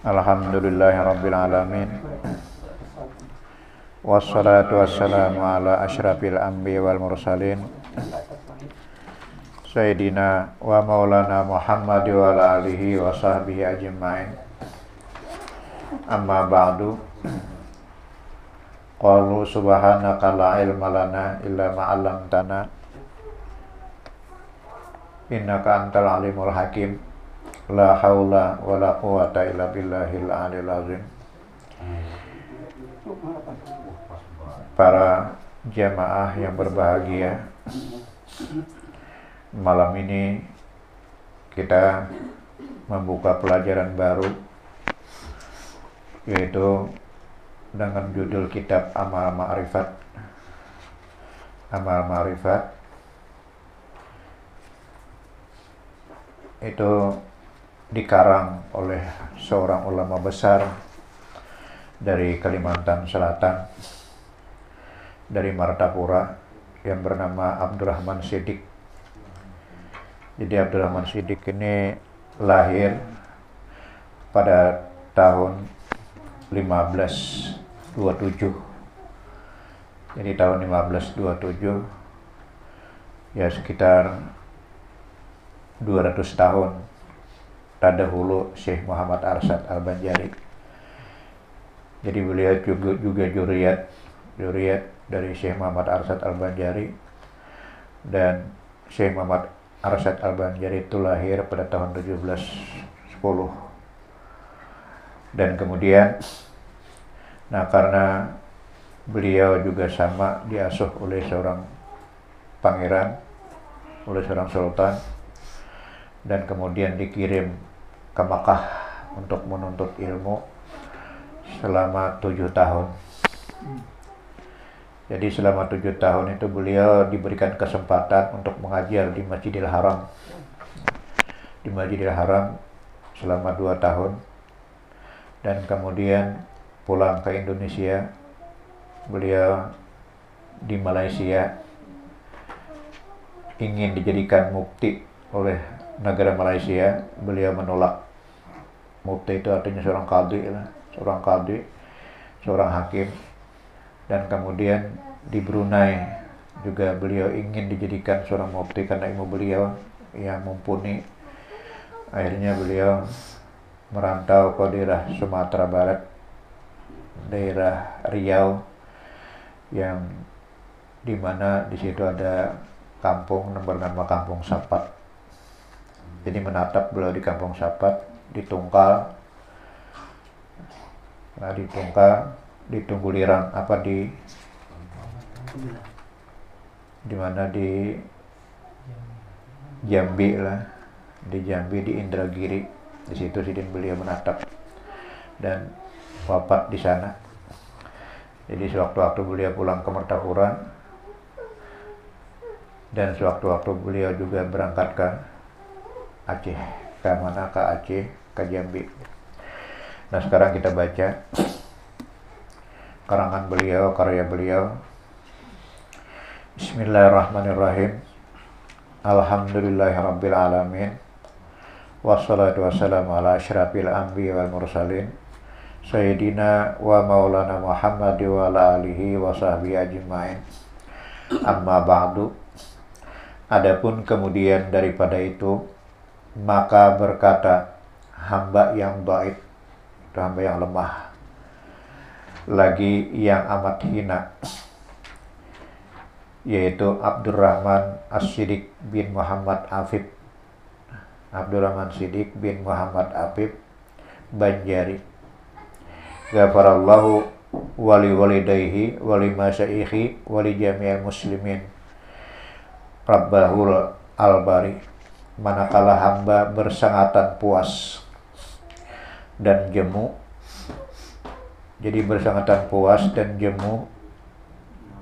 Alhamdulillahirabbil alamin. Wassalatu wassalamu ala asyrafil anbiya wal mursalin Sayyidina wa maulana Muhammad wa ala alihi wa sahbihi ajma'in. Amma ba'du. Qalu subhanaka la ilma lana illa ma 'allamtana innaka antal alimul hakim. La haula wa la quwata illa billahil aliyil azim. Para jamaah yang berbahagia, malam ini kita membuka pelajaran baru, yaitu dengan judul kitab Amal Ma'rifat. Amal Ma'rifat itu dikarang oleh seorang ulama besar dari Kalimantan Selatan, dari Martapura, yang bernama Abdurrahman Siddiq. Jadi Abdurrahman Siddiq ini lahir pada tahun 1527. Jadi tahun 1527, ya sekitar 200 tahun terdahulu Syekh Muhammad Arsyad Al-Banjari. Jadi beliau juga juriyat dari Syekh Muhammad Arsyad Al-Banjari, dan Syekh Muhammad Arsyad Al-Banjari itu lahir pada tahun 1710. Dan kemudian, karena beliau juga sama diasuh oleh seorang pangeran, oleh seorang sultan, dan kemudian dikirim ke Makkah untuk menuntut ilmu selama 7 tahun. Jadi selama 7 tahun itu beliau diberikan kesempatan untuk mengajar di Masjidil Haram. Di Masjidil Haram selama 2 tahun. Dan kemudian pulang ke Indonesia. Beliau di Malaysia ingin dijadikan mufti oleh negara Malaysia. Beliau menolak. Mufti itu artinya seorang qadhi, seorang hakim. Dan kemudian di Brunei juga beliau ingin dijadikan seorang mufti karena ilmu beliau yang mumpuni. Akhirnya beliau merantau ke daerah Sumatera Barat, daerah Riau, yang dimana di situ ada kampung bernama Kampung Sapat. Jadi menatap beliau di Kampung Sapat, di Tungkal. Nah, di Tungkal, di Tunggulirang, di mana di Jambi lah, di Jambi, di Indragiri. Di situ sidin beliau menatap dan wafat di sana. Jadi sewaktu-waktu beliau pulang ke Martapura, dan sewaktu-waktu beliau juga berangkat ke Aceh, ke Aceh, ke Jambi. Nah, sekarang kita baca karangan beliau, karya beliau. Bismillahirrahmanirrahim. Alhamdulillahirabbil alamin. Wassalatu wassalamu ala asyrafil anbiya wal mursalin Sayyidina wa maulana Muhammad wa ala alihi wa sahbihi ajma'in. Amma ba'du. Adapun kemudian daripada itu, maka berkata hamba yang dhaif, itu hamba yang lemah, lagi yang amat hina, yaitu Abdurrahman As-Siddiq bin Muhammad Afif. Abdurrahman Siddiq bin Muhammad Afif Banjari. Ghafarallahu wali walidayhi wali masyayikhi wali jami'il muslimin Rabbahul Albari. Manakala hamba bersangatan puas dan jemu. Jadi bersangatan puas dan jemu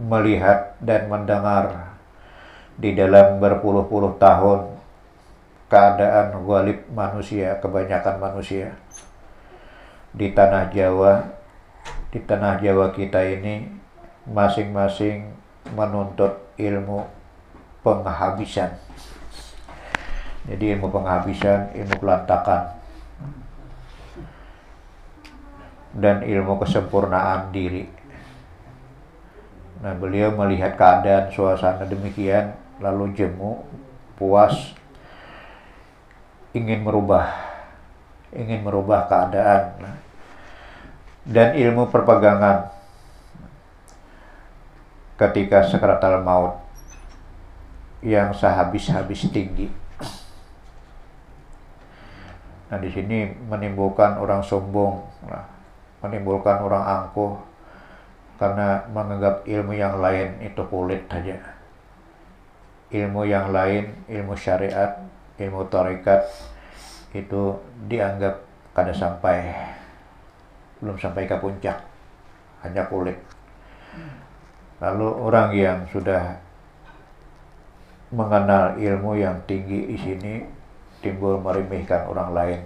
melihat dan mendengar di dalam berpuluh-puluh tahun keadaan ghalib manusia, kebanyakan manusia di tanah Jawa. Di tanah Jawa kita ini masing-masing menuntut ilmu penghabisan. Jadi ilmu penghabisan, ilmu pelantakan. dan ilmu kesempurnaan diri. Nah, beliau melihat keadaan suasana demikian, lalu jemu, puas, ingin merubah keadaan. Dan ilmu perpegangan ketika sakaratul maut yang sehabis-habis tinggi. Nah, di sini menimbulkan orang sombong, menimbulkan orang angkuh, karena menganggap ilmu yang lain itu kulit saja. Ilmu yang lain, ilmu syariat, ilmu tarekat, itu dianggap kada sampai, belum sampai ke puncak, hanya kulit. Lalu orang yang sudah mengenal ilmu yang tinggi di sini timbul meremehkan orang lain.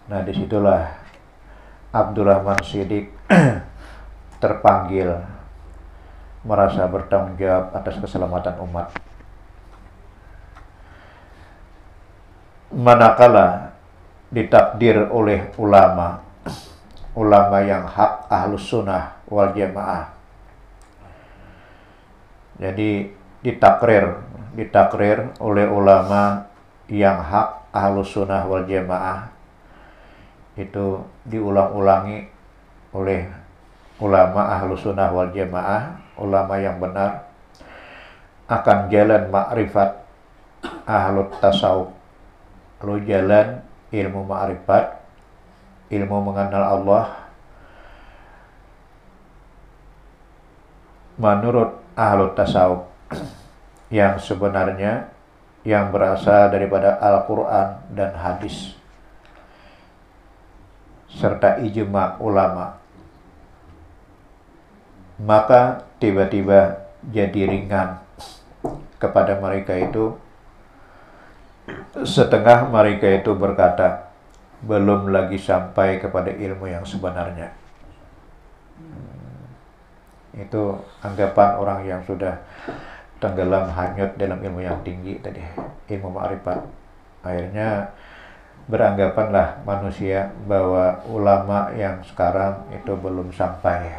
Nah, disitulah Abdurrahman Shiddiq terpanggil merasa bertanggung jawab atas keselamatan umat. Manakala ditakdir oleh ulama yang hak ahlus sunnah wal jamaah, jadi ditakrir oleh ulama yang hak ahlus sunnah wal jamaah, itu diulang-ulangi oleh ulama ahlus sunnah wal jamaah, ulama yang benar, akan jalan ma'rifat ahlut tasawuf, lalu jalan ilmu ma'rifat, ilmu mengenal Allah menurut ahlut tasawuf yang sebenarnya, yang berasal daripada Al-Quran dan hadis serta ijma ulama. Maka tiba-tiba jadi ringan kepada mereka itu. Setengah mereka itu berkata, belum lagi sampai kepada ilmu yang sebenarnya. Itu anggapan orang yang sudah tenggelam hanyut dalam ilmu yang tinggi tadi, ilmu ma'rifat. Akhirnya beranggapanlah manusia bahwa ulama yang sekarang itu belum sampai.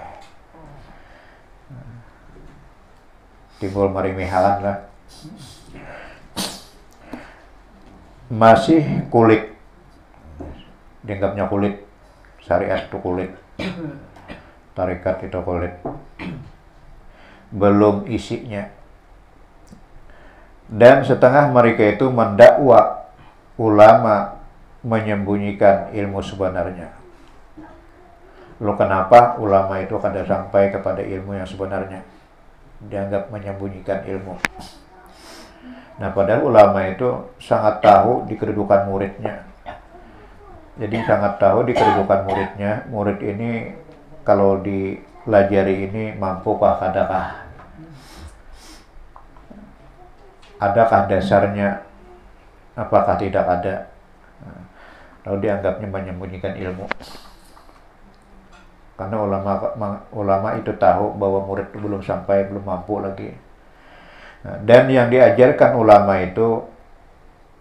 Timbul meremehkan lah. Masih kulit, dianggapnya kulit, syariat itu kulit, tarekat itu kulit, belum isinya. Dan setengah mereka itu mendakwa ulama menyembunyikan ilmu sebenarnya. Lalu kenapa ulama itu kada sampai kepada ilmu yang sebenarnya? Dianggap menyembunyikan ilmu. Nah, padahal ulama itu sangat tahu di kedudukan muridnya. Jadi sangat tahu di kedudukan muridnya. Murid ini kalau dipelajari ini mampukah, kadakah? Adakah dasarnya? Apakah tidak ada? Lalu dianggapnya menyembunyikan ilmu. Karena ulama itu tahu bahwa murid itu belum sampai, belum mampu lagi. Dan yang diajarkan ulama itu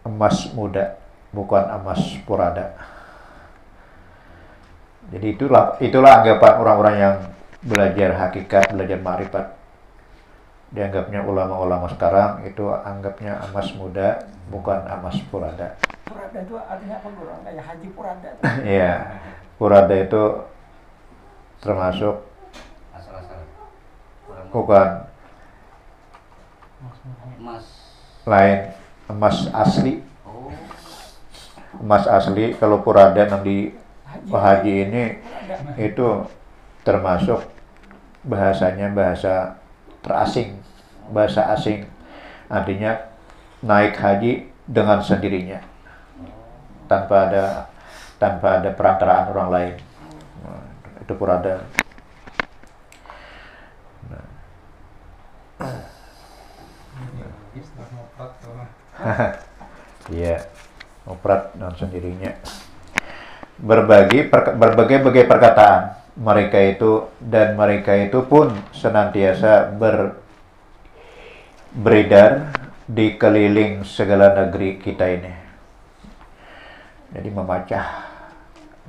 emas muda, bukan emas purada. Jadi itulah anggapan orang-orang yang belajar hakikat, belajar ma'rifat. Dianggapnya ulama-ulama sekarang itu anggapnya emas muda, bukan emas purada. Purada itu artinya apa, Guru? Kayak haji purada. Iya, purada itu termasuk bukan emas lain, emas asli. Emas asli. Kalau purada yang di haji ini itu termasuk bahasanya bahasa terasing, bahasa asing. Artinya naik haji dengan sendirinya, tanpa ada perantaraan orang lain. Itu purada. Iya, oprat dengan sendirinya. Berbagai perkataan mereka itu, dan mereka itu pun senantiasa beredar di keliling segala negeri kita ini. Jadi memacah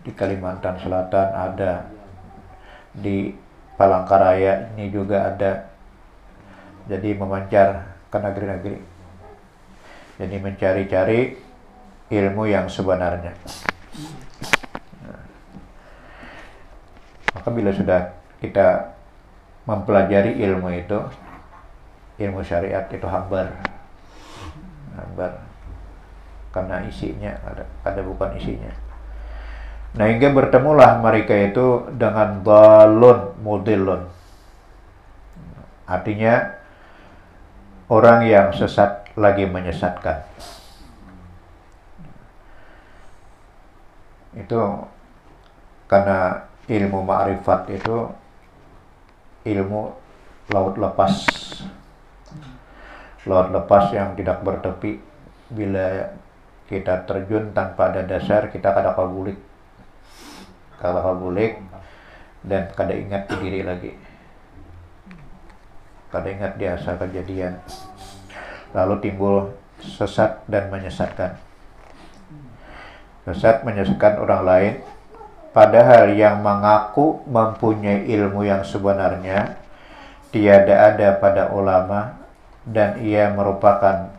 di Kalimantan Selatan ada, di Palangkaraya ini juga ada. Jadi memancar ke negeri-negeri. Jadi mencari-cari ilmu yang sebenarnya. Maka bila sudah kita mempelajari ilmu itu, ilmu syariat itu hambar. Karena isinya ada bukan isinya. Nah, hingga bertemulah mereka itu dengan dalun mudillun. Artinya orang yang sesat lagi menyesatkan. Itu karena ilmu ma'rifat itu ilmu laut lepas. Laut lepas yang tidak bertepi. Bila kita terjun tanpa ada dasar, kita kada kabulik. Kada kabulik dan kada ingat diri lagi. Kada ingat di asal kejadian. Lalu timbul sesat dan menyesatkan. Sesat menyesatkan orang lain, padahal yang mengaku mempunyai ilmu yang sebenarnya tiada ada pada ulama, dan ia merupakan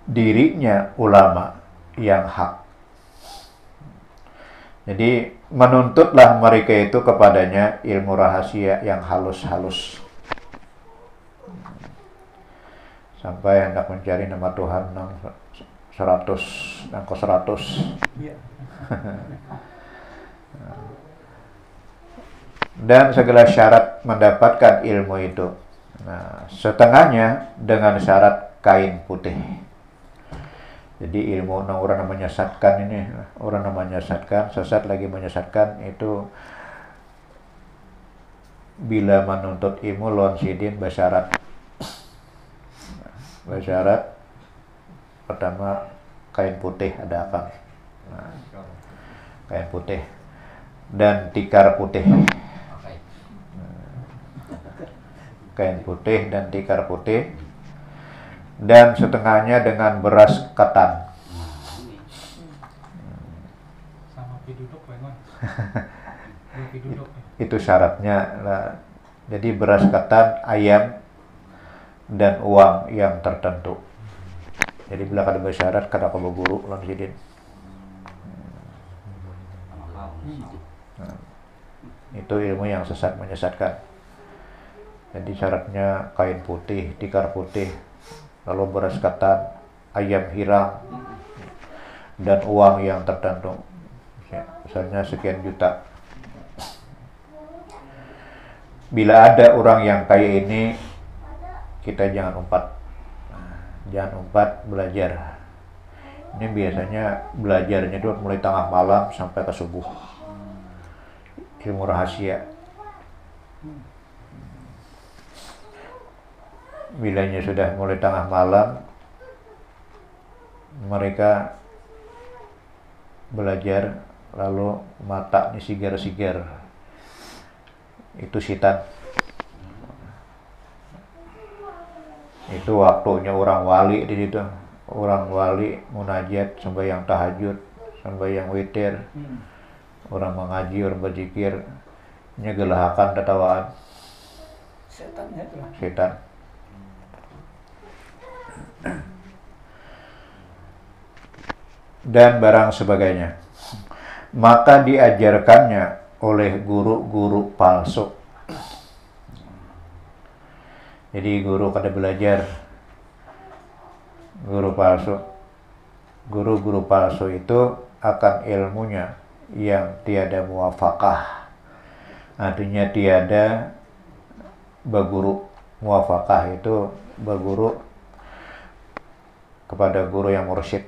dirinya ulama yang hak. Jadi menuntutlah mereka itu kepadanya ilmu rahasia yang halus-halus. Sampai hendak mencari nama Tuhan 100 dan ke 100. Dan segala syarat mendapatkan ilmu itu. Nah, setengahnya dengan syarat kain putih. Jadi ilmu orang menyesatkan ini, orang menyesatkan, sesat lagi menyesatkan itu bila menuntut ilmu lon sidin bersyarat. Bersyarat pertama kain putih ada apa? Nah, kain putih dan tikar putih. Kain putih dan tikar putih, dan setengahnya dengan beras ketan. Sama piduduk, Itu syaratnya lah. Jadi beras ketan, ayam, dan uang yang tertentu. Jadi bila kada bersyarat kada kau berguru langsung. Nah, itu ilmu yang sesat menyesatkan. Jadi syaratnya kain putih, tikar putih, lalu beras ketan, ayam hirang, dan uang yang tertentu. Misalnya sekian juta. Bila ada orang yang kaya ini, kita jangan umpat. Jangan umpat belajar. Ini biasanya belajarnya itu mulai tengah malam sampai ke subuh. Ilmu rahasia. Bilanya sudah mulai tengah malam, mereka belajar, lalu mata ini sigar-sigar. Itu setan. Itu waktunya orang wali di situ. Orang wali munajat, sembahyang tahajud, sembahyang witir. Orang mengaji, orang berzikir, nyegelahakan tertawaan. Setannya itu lah. Setan. Dan barang sebagainya. Maka diajarkannya oleh guru-guru palsu. Jadi guru kada belajar, guru palsu. Guru-guru palsu itu akan ilmunya yang tiada muwafaqah. Artinya tiada berguru. Muwafaqah itu berguru kepada guru yang mursyid.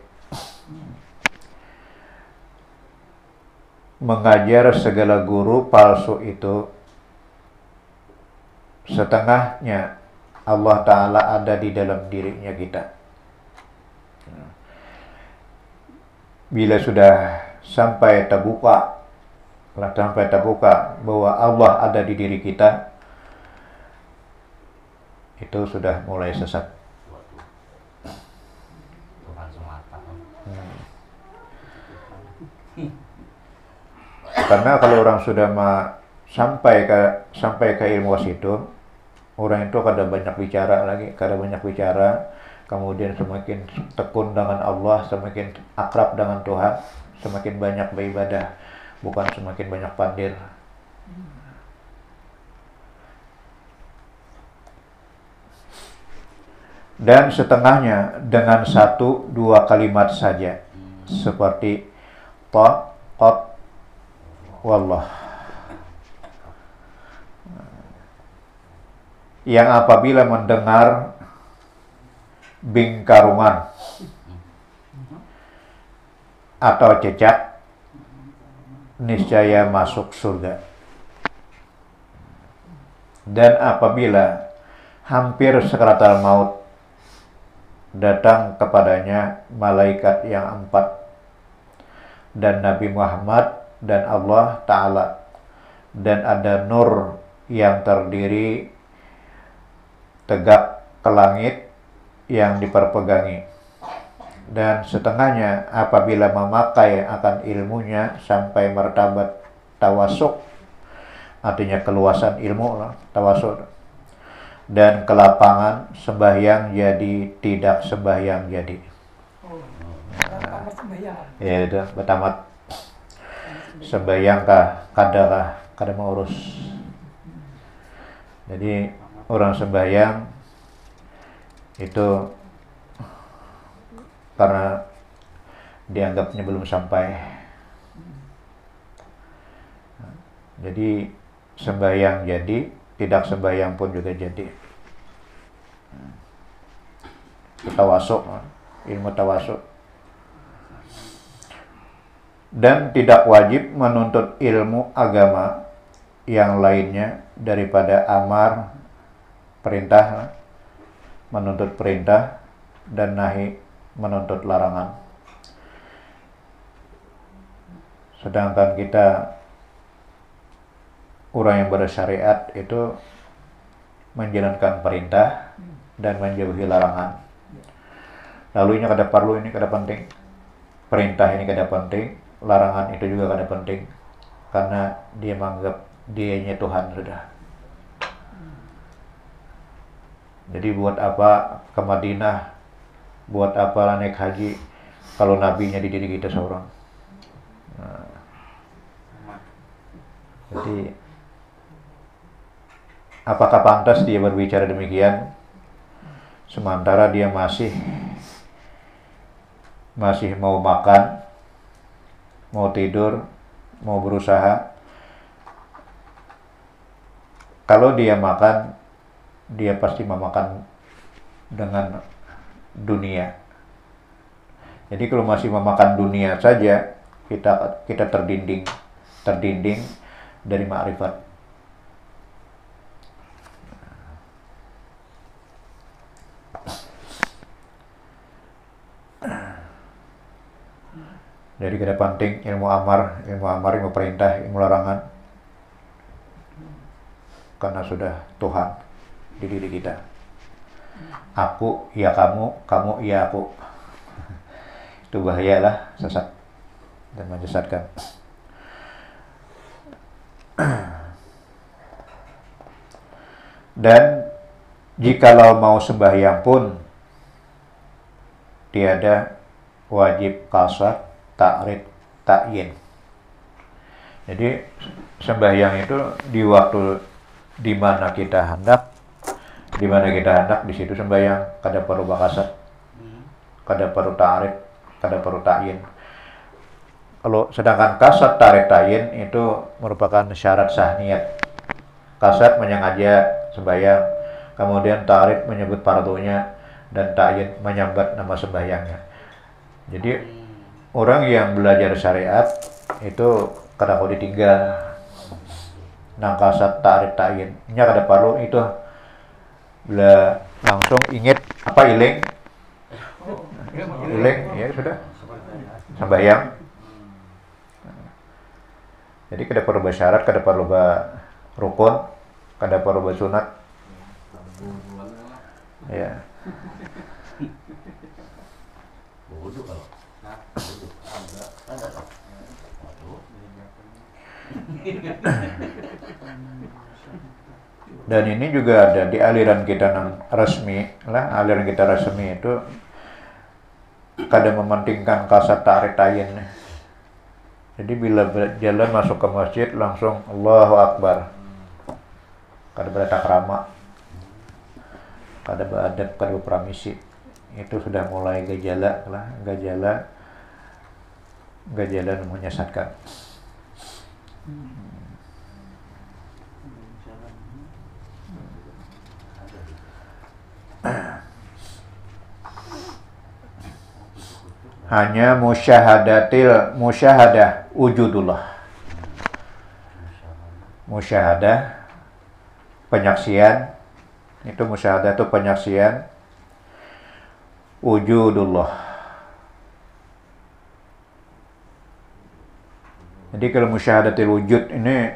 Mengajar segala guru palsu itu setengahnya Allah Ta'ala ada di dalam dirinya kita. Bila sudah sampai terbuka bahwa Allah ada di diri kita, itu sudah mulai sesat. Karena kalau orang sudah sampai ke ilmu itu, orang itu kada banyak bicara, kemudian semakin tekun dengan Allah, semakin akrab dengan Tuhan, semakin banyak beribadah, bukan semakin banyak pandir. Dan setengahnya dengan 1-2 kalimat saja, seperti ta, qat, wallah, yang apabila mendengar bingkarungan atau cecak, niscaya masuk surga. Dan apabila hampir sakaratul maut, datang kepadanya malaikat yang 4 dan Nabi Muhammad dan Allah Ta'ala, dan ada nur yang terdiri tegak ke langit yang diperpegangi, dan setengahnya apabila memakai akan ilmunya sampai martabat tawasuk, artinya keluasan ilmu lah, tawasuk, dan kelapangan sembahyang jadi tidak sembahyang jadi. Ya itu betamat sembahyang kada mau urus. Jadi orang sembahyang itu karena dianggapnya belum sampai. Jadi sembahyang jadi, tidak sembahyang pun juga jadi. Tawasuk, ilmu tawasuk. Dan tidak wajib menuntut ilmu agama yang lainnya daripada amar, perintah, menuntut perintah, dan nahi, menuntut larangan. Sedangkan kita orang yang bersyariat itu menjalankan perintah dan menjauhi larangan. Lalu ini kada perlu, ini kada penting. Perintah ini kada penting, larangan itu juga kada penting, karena dia menganggap dianya Tuhan sudah. Jadi buat apa ke Madinah, buat apa naik haji kalau nabinya di diri kita seorang. Nah, jadi apakah pantas dia berbicara demikian sementara dia masih mau makan, mau tidur, mau berusaha? Kalau dia makan, dia pasti memakan dengan dunia. Jadi kalau masih memakan dunia saja, kita terdinding dari ma'rifat. Jadi kada penting ilmu amar, ilmu perintah, ilmu larangan, karena sudah Tuhan di diri kita. Aku ya kamu, kamu ya aku. Itu bahayalah, sesat dan menyesatkan. Dan jikalau mau sembahyang pun tiada wajib qasad, ta'rid, ta'yin. Jadi sembahyang itu di waktu di mana kita hendak, di situ sembahyang. Kada perlu qasad, kada perlu ta'rid, kada perlu ta'yin. Kalau sedangkan qasad, ta'rid, ta'yin itu merupakan syarat sah niat. Qasad menyengaja sembahyang, kemudian ta'rid menyebut fardunya, dan ta'yin menyambat nama sembahyangnya. Jadi orang yang belajar syariat itu kada mau ditinggal nang qasad, ta'rid, ta'yin. Nya kada perlu itu bila langsung ingat apa iling ya sudah sembahyang. Jadi kada perlu bersyarat, kada perlu rukun, kada perlu bersunat. Ya. Dan ini juga ada di aliran kita yang resmi lah, aliran kita resmi itu kadang mementingkan kasat tarik tayin. Jadi bila jalan masuk ke masjid langsung Allahu Akbar. Kada berata krama, kada beradab, kada beramisi. Itu sudah mulai gejala lah, gejala menyesatkan. Hanya musyahadah wujudullah. Musyahadah penyaksian, itu musyahadah itu penyaksian wujudullah. Jadi kalau musyahadatil wujud ini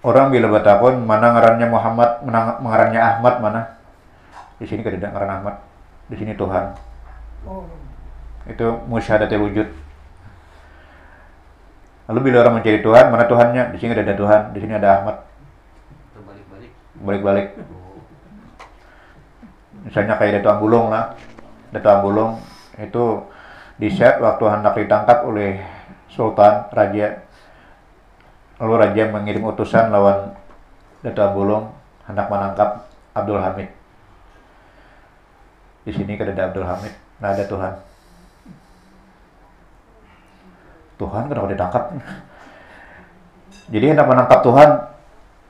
orang bila bertakun mana ngarannya Muhammad, mana ngarannya Ahmad, mana di sini tidak ngaran Ahmad, di sini Tuhan. Oh. Itu musyahadatil wujud. Lalu bila orang mencari Tuhan, mana Tuhannya? Di sini ada Tuhan, di sini ada Ahmad. Balik-balik. Misalnya kayak Dato' Ambulong lah. Dato' Ambulong itu di set waktu hendak ditangkap oleh Sultan, Raja. Lalu Raja mengirim utusan lawan Dato' Ambulong hendak menangkap Abdul Hamid. Di sini ada Abdul Hamid, nah ada Tuhan. Tuhan kenapa ditangkap? Jadi hendak menangkap Tuhan,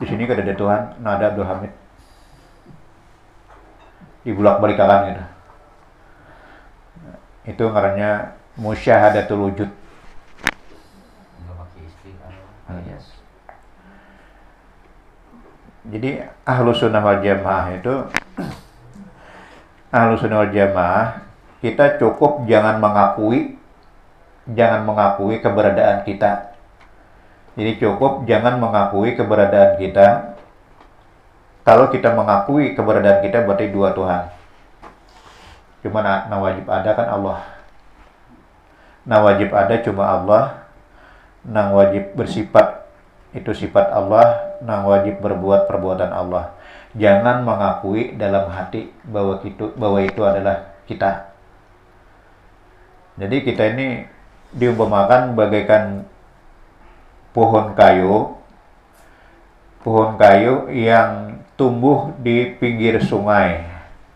di sini ada Tuhan, nah ada Abdul Hamid. Dibulak-balikan gitu. Itu ngarannya musyahadatul wujud. Jadi Ahlus Sunnah wal Jamaah itu, Ahlus Sunnah wal Jamaah, kita cukup jangan mengakui keberadaan kita. Jadi cukup jangan mengakui keberadaan kita. Kalau kita mengakui keberadaan kita berarti dua Tuhan. Cuma nah wajib ada kan Allah. Nah wajib ada cuma Allah. Nah wajib bersifat itu sifat Allah. Nah wajib berbuat perbuatan Allah. Jangan mengakui dalam hati bahwa itu adalah kita. Jadi kita ini diumpamakan bagaikan pohon kayu yang tumbuh di pinggir sungai,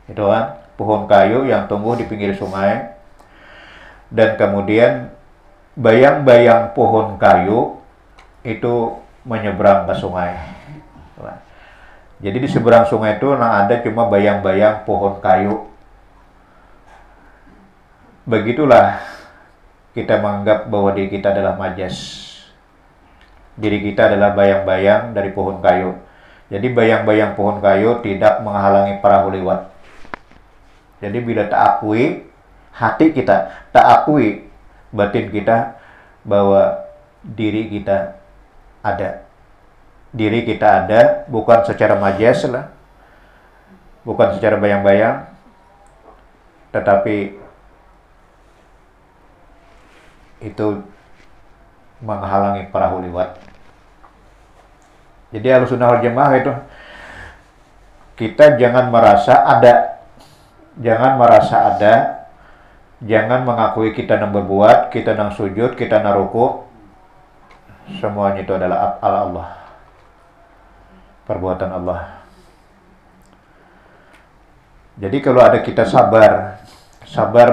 itu kan, pohon kayu yang tumbuh di pinggir sungai, dan kemudian bayang-bayang pohon kayu itu menyeberang ke sungai. Jadi di seberang sungai itu ada cuma bayang-bayang pohon kayu. Begitulah kita menganggap bahwa diri kita adalah majas. Diri kita adalah bayang-bayang dari pohon kayu. Jadi bayang-bayang pohon kayu tidak menghalangi perahu lewat. Jadi bila tak akui, hati kita tak akui batin kita bahwa diri kita ada. Diri kita ada bukan secara majas lah, bukan secara bayang-bayang, tetapi itu menghalangi perahu lewat. Jadi Ahlus Sunnah wal Jamaah itu kita jangan merasa ada, jangan mengakui kita yang berbuat, kita yang sujud, kita yang ruku. Semuanya itu adalah Allah, perbuatan Allah. Jadi kalau ada kita sabar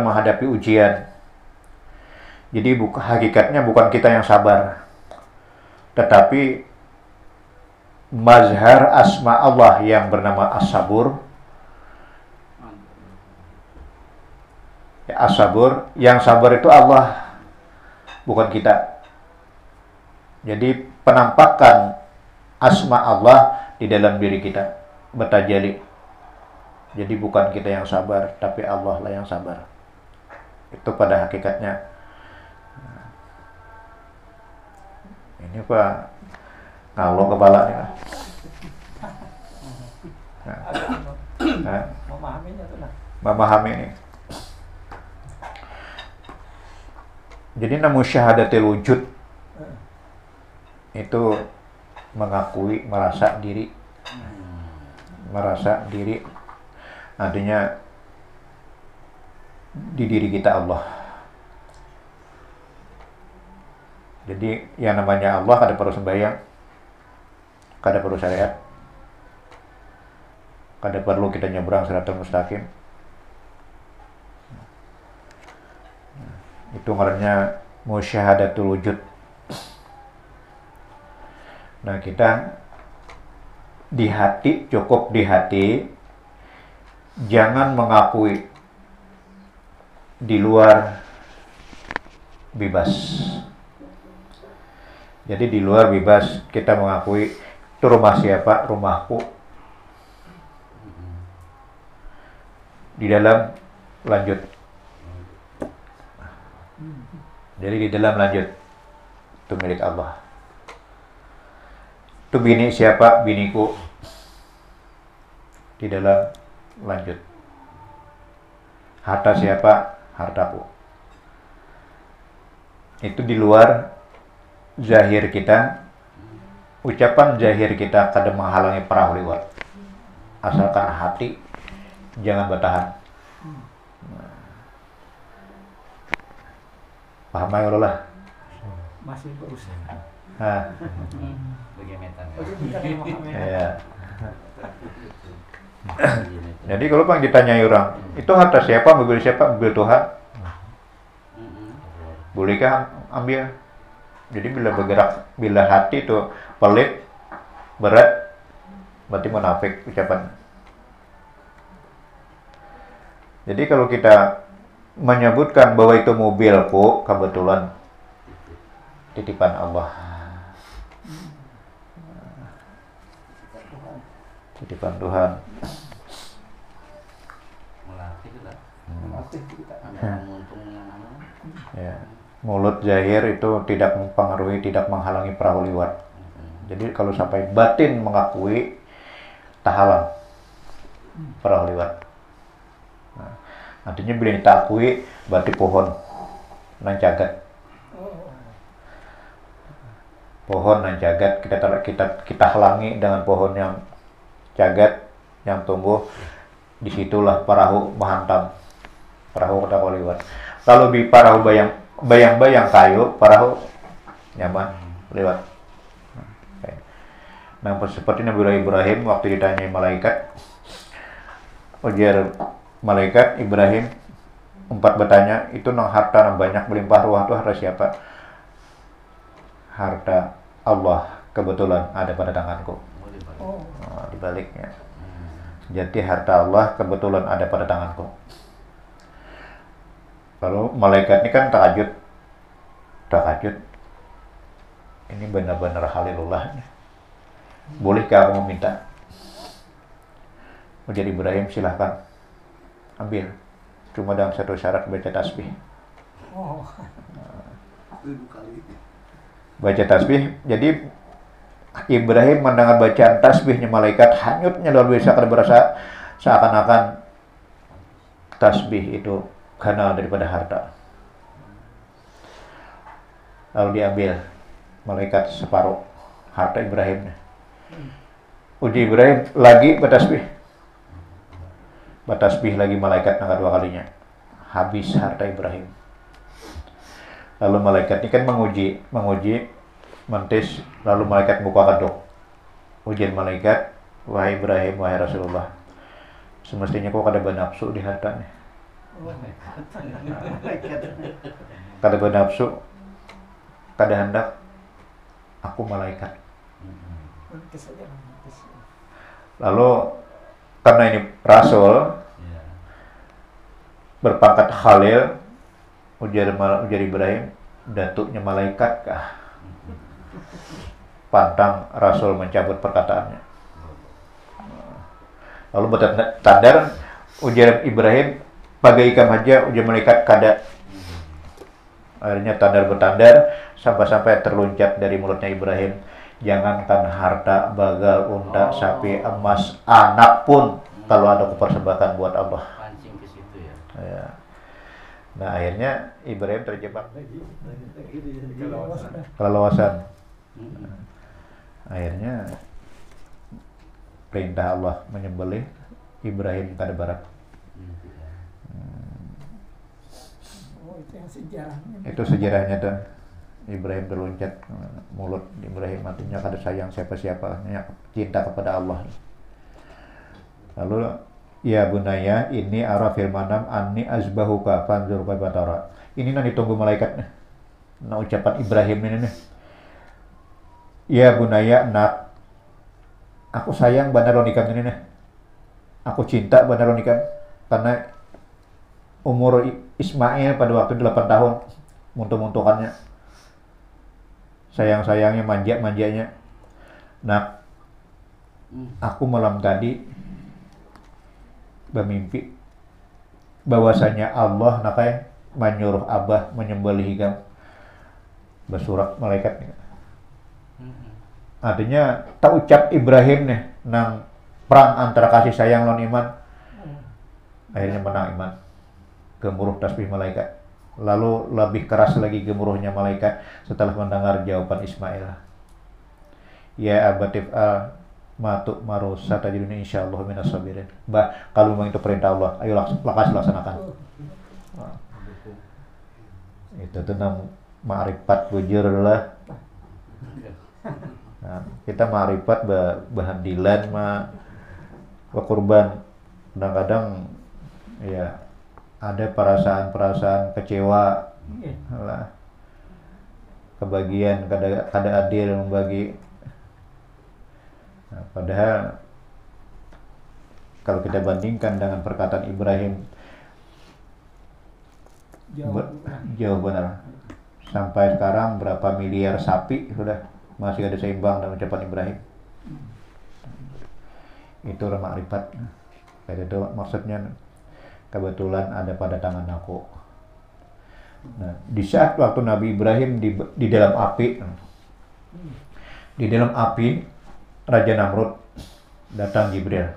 menghadapi ujian. Jadi hakikatnya bukan kita yang sabar, tetapi mazhar asma Allah yang bernama As-Sabur. Ya, As-Sabur, yang sabar itu Allah, bukan kita. Jadi penampakan asma Allah di dalam diri kita bertajalli. Jadi bukan kita yang sabar, tapi Allah lah yang sabar. Itu pada hakikatnya. Ini Pak, kalau kepala nih Pak. Nah, Memahaminya tuh lah. memahami ini. Jadi namun syahadatil wujud itu mengakui, merasa diri, artinya di diri kita Allah. Jadi yang namanya Allah kada perlu sembahyang, kada perlu syariat, kada perlu kita nyebrang siratal mustaqim. Itu ngarannya musyahadatul wujud. Nah, kita di hati, cukup di hati, jangan mengakui, di luar bebas. Jadi di luar bebas kita mengakui itu rumah siapa, rumahku. Di dalam lanjut. Jadi di dalam lanjut, itu milik Allah. Itu bini siapa, biniku. Di dalam lanjut. Harta siapa, hartaku. Itu di luar zahir kita. Ucapan zahir kita kadang menghalangi perahu lewat. Asalkan hati jangan bertahan. Paham ya Allah? Masih berusaha. Nah, Bagaimana? ya. Jadi kalau bang ditanyai orang, itu harta siapa, mobil siapa, mobil Tuhan, bolehkah ambil? Jadi bila bergerak, bila hati itu pelit, berat, berarti munafik ucapan. Jadi kalau kita menyebutkan bahwa itu mobilku, kebetulan titipan Allah. Titipan Tuhan. Melatih kita. Melatih kita. Menguntungkan anak. Ya. Mulut zahir itu tidak mempengaruhi, tidak menghalangi perahu liwat. Jadi kalau sampai batin mengakui, tak halang perahu liwat. Nah, artinya bila kita akui, berarti pohon nang jagat. Pohon nang jagat kita halangi dengan pohon yang jagat yang tumbuh, disitulah perahu menghantam, perahu kita liwat. Kalau di perahu bayang-bayang kayu, perahu nyaman lewat. Nah, seperti Nabi Ibrahim waktu ditanyai malaikat, ujar malaikat Ibrahim bertanya, itu nang harta nang banyak melimpah ruah itu harta siapa? Harta Allah, kebetulan ada pada tanganku. Nah, dibaliknya. Jadi harta Allah kebetulan ada pada tanganku. Lalu malaikat ini kan takjub. Ini benar-benar halilullah. Bolehkah aku meminta? Ujar Ibrahim, silahkan ambil. Cuma dalam satu syarat, baca tasbih. Baca tasbih. Jadi Ibrahim mendengar bacaan tasbihnya malaikat, hanyutnya luar biasa, karena berasa seakan-akan tasbih itu kanal daripada harta. Lalu diambil malaikat separuh harta Ibrahim. Uji Ibrahim lagi bertasbih lagi malaikat yang kedua kalinya, habis harta Ibrahim. Lalu malaikat ini kan menguji, mentis, lalu malaikat buka kedok. Ujian malaikat, wahai Ibrahim, wahai Rasulullah, semestinya kau kada bernafsu di harta nih. Kada bernafsu, kada hendak, aku malaikat. Lalu karena ini Rasul berpangkat Khalil, ujar Ibrahim, datuknya malaikat kah? Pantang Rasul mencabut perkataannya. Lalu bertandar, ujar Ibrahim, bagaikan aja, ujar malaikat kada. Akhirnya bertandar sampai terluncat dari mulutnya Ibrahim. Jangankan harta, bagal, unta, sapi, emas, anak pun kalau ada kupersembahkan buat Allah. Pancing ke situ ya. Ya. Nah, akhirnya Ibrahim terjebak kelelawasan. Akhirnya perintah Allah menyembelih Ibrahim kada barat. Oh, itu yang sejarahnya. Itu sejarahnya tuh. Ibrahim terloncat, mulut Ibrahim artinya kada sayang siapa-siapa, hanya cinta kepada Allah. Lalu ya bunaya ini ara fil manam anni azbahuka fanzur kaifa tara. Ini nanti ditunggu malaikat nih. Nah ucapan Ibrahim ini nih. Ya bunaya nak, aku sayang benar ikan ini nih. Aku cinta benar ikan karena umur Ismail pada waktu 8 tahun muntuk-muntukannya. Sayang-sayangnya, manja-manjanya. Nah, aku malam tadi bermimpi bahwasanya Allah nakai menyuruh Abah menyembelih ikam bersurat malaikat. Artinya tak ucap Ibrahim nih nang perang antara kasih sayang lawan iman. Akhirnya menang iman. Gemuruh tasbih malaikat. Lalu lebih keras lagi gemuruhnya malaikat setelah mendengar jawaban Ismail. Ya abatif matuk maru satajiduni insyaallah minas sabirin. Bah, kalau memang itu perintah Allah, ayo laksanakan. Itu tentang ma'rifat bujur lah. Nah, kita ma'rifat bahandilan kurban. Kadang-kadang ya ada perasaan kecewa lah, kebagian kada adil membagi. Nah, padahal kalau kita bandingkan dengan perkataan Ibrahim jauh benar. Sampai sekarang berapa miliar sapi sudah masih ada seimbang dengan ucapan Ibrahim. Itu makrifat. Kayak itu maksudnya kebetulan ada pada tangan aku. Nah, di saat waktu Nabi Ibrahim di dalam api, Raja Namrud datang Jibril.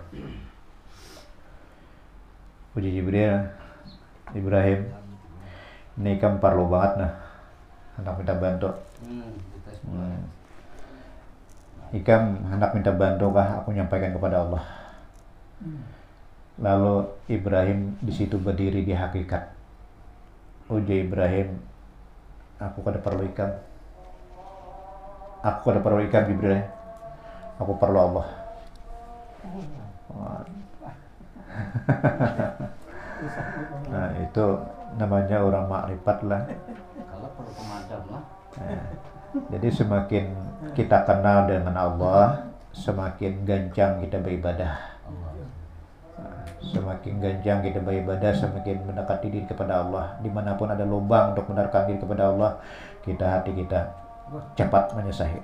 Puji Jibril, Ibrahim, ini kan perlu banget nah, hendak minta bantu. Ikam hendak minta bantu kah? Aku nyampaikan kepada Allah. Lalu Ibrahim di situ berdiri di hakikat. Uji Ibrahim, aku kada perlu ikam. Aku kada perlu ikam Jibril. Aku perlu Allah. Nah itu namanya orang makrifat lah. Kalau perlu pemadam lah. Jadi semakin kita kenal dengan Allah, semakin gancang kita beribadah. Semakin gancang kita beribadah, semakin mendekati diri kepada Allah. Dimanapun ada lubang untuk mendekatkan diri kepada Allah, hati kita cepat menyesahi.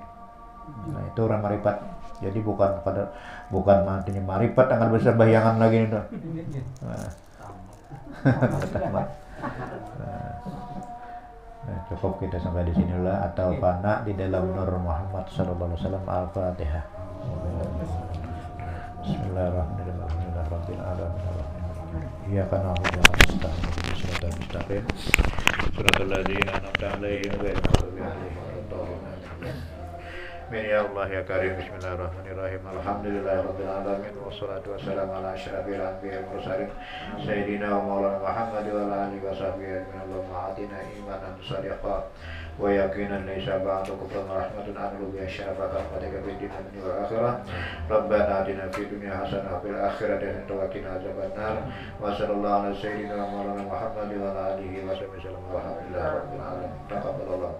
Nah itu orang marifat. Jadi bukan artinya marifat akan besar bayangan lagi itu. Nah, cukup kita sampai di sinilah atau fana di dalam Nur Muhammad sallallahu alaihi wasallam. Al-Fatihah. Bismillahirrahmanirrahim. Rabbil alamin. Iyyaka na'budu wa iyyaka nasta'in. Shiratal mustaqim. Shiratal ladzina an'amta 'alaihim ghairil maghdubi 'alaihim waladdallin. Ya Allah ya Karim, bismillahirrahmanirrahim. Alhamdulillahirabbil alamin wassalatu wassalamu ala asyrafil anbiya'i wal mursalin sayyidina wa maulana Muhammad wa ala alihi wa sahbihi ajma'in. Allahumma atina imanan shadiqan wa yaqinan laysa ba'du kufran wa rahmatun anhu bi asyrafaka rahmatika fid dunya wal akhirah. Rabbana atina fid dunya hasanah wa fil akhirati hasanah wa qina adzabannar. Wa sallallahu ala sayyidina wa maulana Muhammad wa ala alihi wa sahbihi wasallam. Walhamdulillahirabbil alamin. Taqabbalallah.